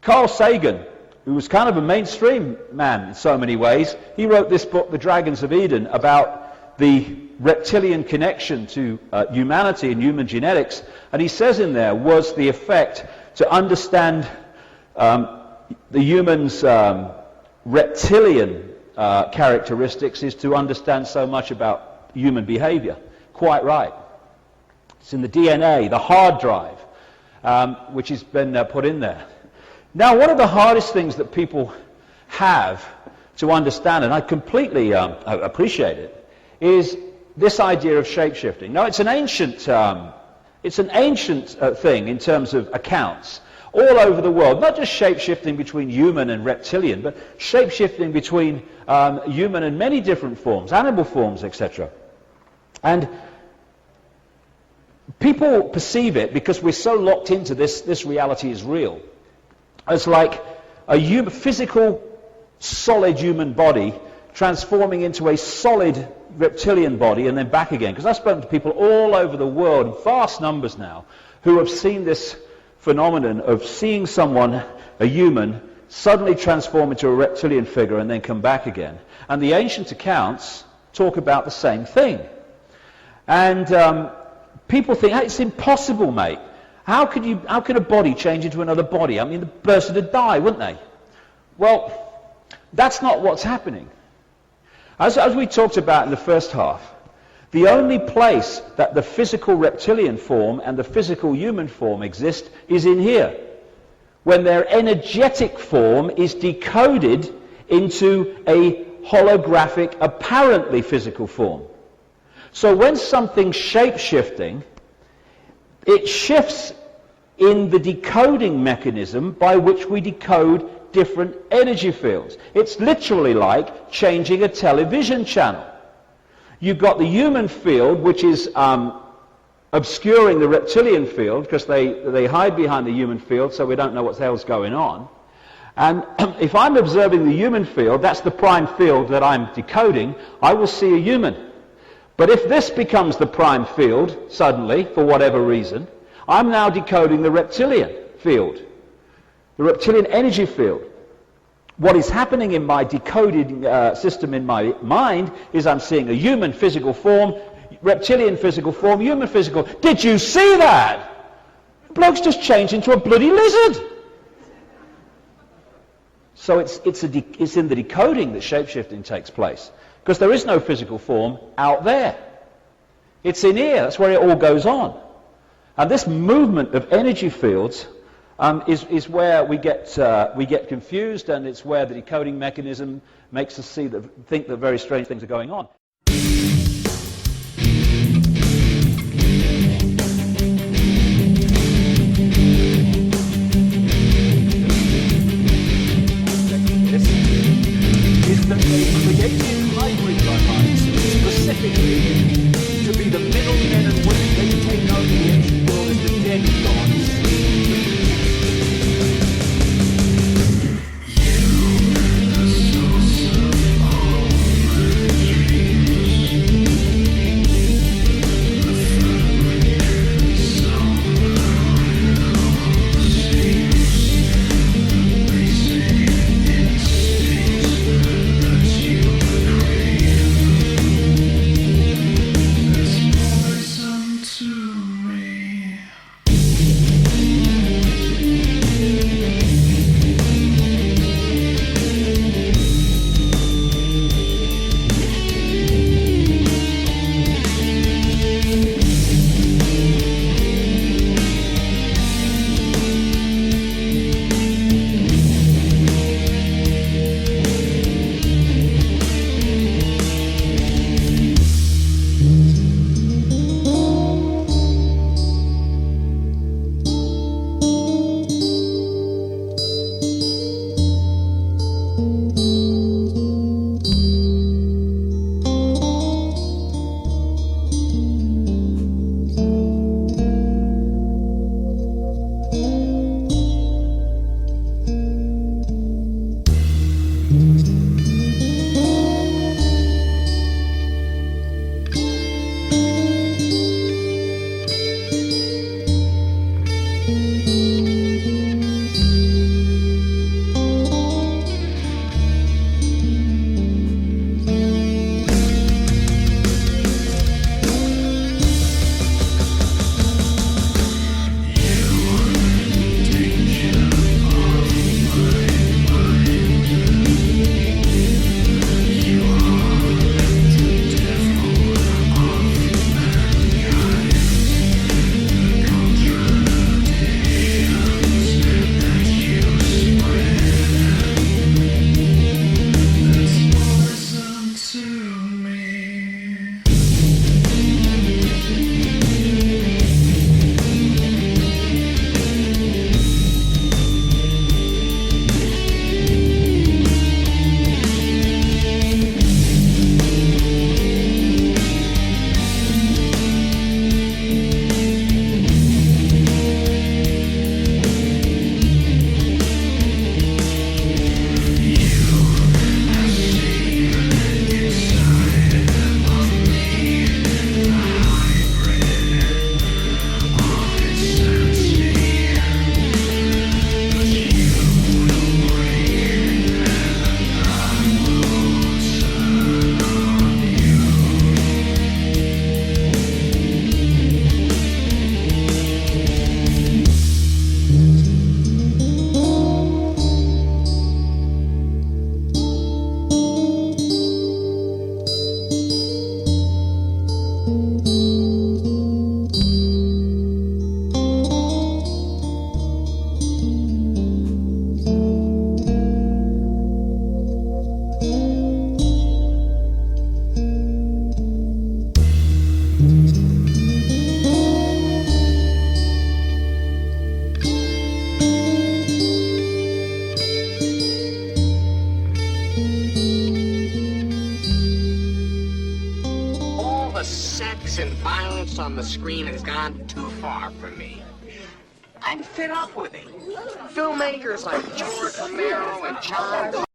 Carl Sagan, who was kind of a mainstream man in so many ways, he wrote this book, The Dragons of Eden, about the reptilian connection to humanity and human genetics, and he says in there was the effect to understand the human's reptilian characteristics is to understand so much about human behavior. Quite right. It's in the DNA, the hard drive, which has been put in there. Now, one of the hardest things that people have to understand, and I completely appreciate it, is this idea of shape-shifting. Now, it's an ancient thing in terms of accounts all over the world, not just shape-shifting between human and reptilian, but shape-shifting between human and many different forms, animal forms, etc. And people perceive it, because we're so locked into this reality is real, as like a physical, solid human body transforming into a solid reptilian body and then back again. Because I've spoken to people all over the world, in vast numbers now, who have seen this phenomenon of seeing someone, a human, suddenly transform into a reptilian figure and then come back again. And the ancient accounts talk about the same thing. And people think, hey, it's impossible, mate. How could a body change into another body? I mean, the person would die, wouldn't they? Well, that's not what's happening. As we talked about in the first half, the only place that the physical reptilian form and the physical human form exist is in here, when their energetic form is decoded into a holographic, apparently physical form. So when something's shape-shifting, it shifts in the decoding mechanism by which we decode different energy fields. It's literally like changing a television channel. You've got the human field, which is obscuring the reptilian field, because they hide behind the human field, so we don't know what the hell's going on. And if I'm observing the human field, that's the prime field that I'm decoding, I will see a human. But if this becomes the prime field, suddenly, for whatever reason, I'm now decoding the reptilian field, the reptilian energy field. What is happening in my decoded system in my mind is I'm seeing a human physical form, reptilian physical form, human physical. Did you see that? Bloke's just changed into a bloody lizard. So it's in the decoding that shapeshifting takes place, because there is no physical form out there. It's in here. That's where it all goes on. And this movement of energy fields is where we get confused, and it's where the decoding mechanism makes us think that very strange things are going on. This is that they created hybrid bloodlines specifically to be the middlemen and women they take over the ancient world as the dead gods. You are the source of all the dreams. sex and violence on the screen has gone too far for me. I'm fed up with it. Filmmakers like George Romero and John